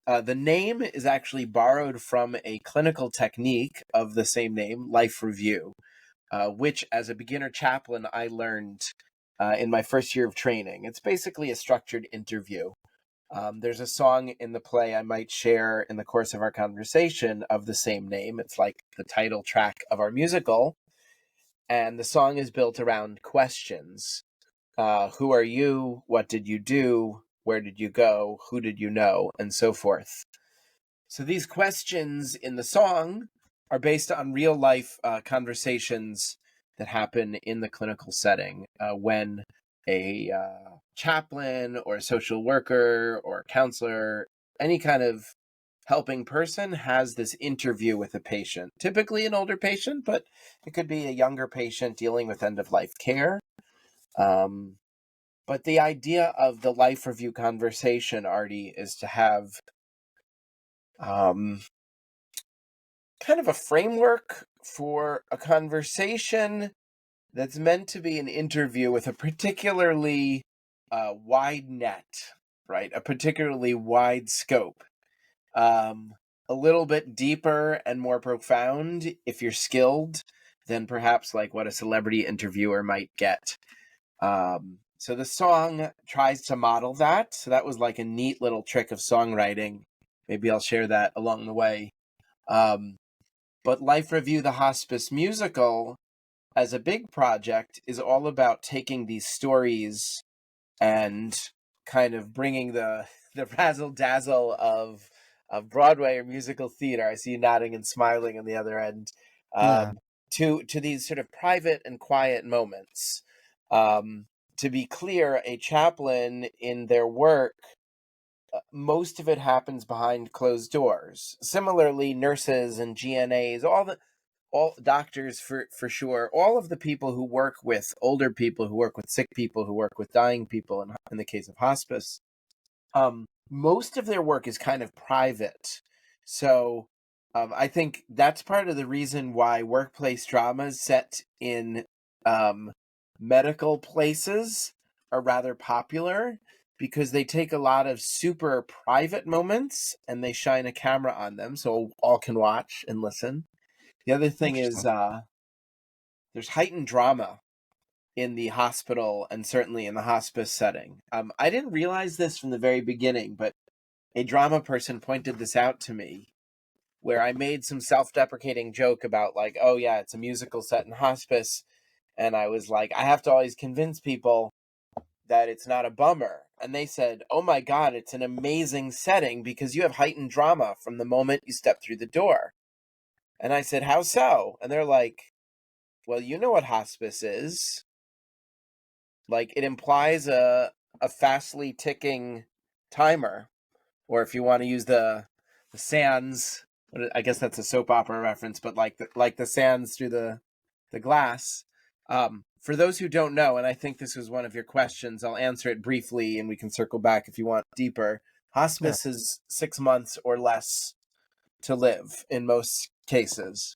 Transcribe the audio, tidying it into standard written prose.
The name is actually borrowed from a clinical technique of the same name, life review, which as a beginner chaplain, I learned in my first year of training. It's basically a structured interview. There's a song in the play I might share in the course of our conversation of the same name. It's like the title track of our musical. And the song is built around questions. Who are you? What did you do? Where did you go? Who did you know? And so forth. So these questions in the song are based on real life conversations that happen in the clinical setting when a chaplain or a social worker or counselor, any kind of helping person has this interview with a patient, typically an older patient, but it could be a younger patient dealing with end-of-life care. But the idea of the life review conversation, Artie, is to have kind of a framework for a conversation that's meant to be an interview with a particularly wide net, right? A particularly wide scope. A little bit deeper and more profound if you're skilled than perhaps like what a celebrity interviewer might get. So the song tries to model that. So that was like a neat little trick of songwriting. Maybe I'll share that along the way. But Life Review, the Hospice Musical, as a big project, is all about taking these stories and kind of bringing the razzle dazzle of Broadway or musical theater. I see you nodding and smiling on the other end. To these sort of private and quiet moments. To be clear, a chaplain in their work, most of it happens behind closed doors. Similarly, nurses and GNAs, all doctors for sure, all of the people who work with older people, who work with sick people, who work with dying people, in the case of hospice, most of their work is kind of private. So I think that's part of the reason why workplace dramas set in medical places are rather popular, because they take a lot of super private moments and they shine a camera on them so all can watch and listen. The other thing is there's heightened drama in the hospital and certainly in the hospice setting. I didn't realize this from the very beginning, but a drama person pointed this out to me, where I made some self-deprecating joke about like, oh yeah, it's a musical set in hospice. And I was like, I have to always convince people that it's not a bummer. And they said, oh my God, it's an amazing setting because you have heightened drama from the moment you step through the door. And I said, how so? And they're like, well, you know what hospice is. Like, it implies a fastly ticking timer. Or if you want to use the sands, I guess that's a soap opera reference, but like the sands through the glass. For those who don't know, and I think this was one of your questions, I'll answer it briefly and we can circle back if you want deeper. Hospice is 6 months or less to live in most cases.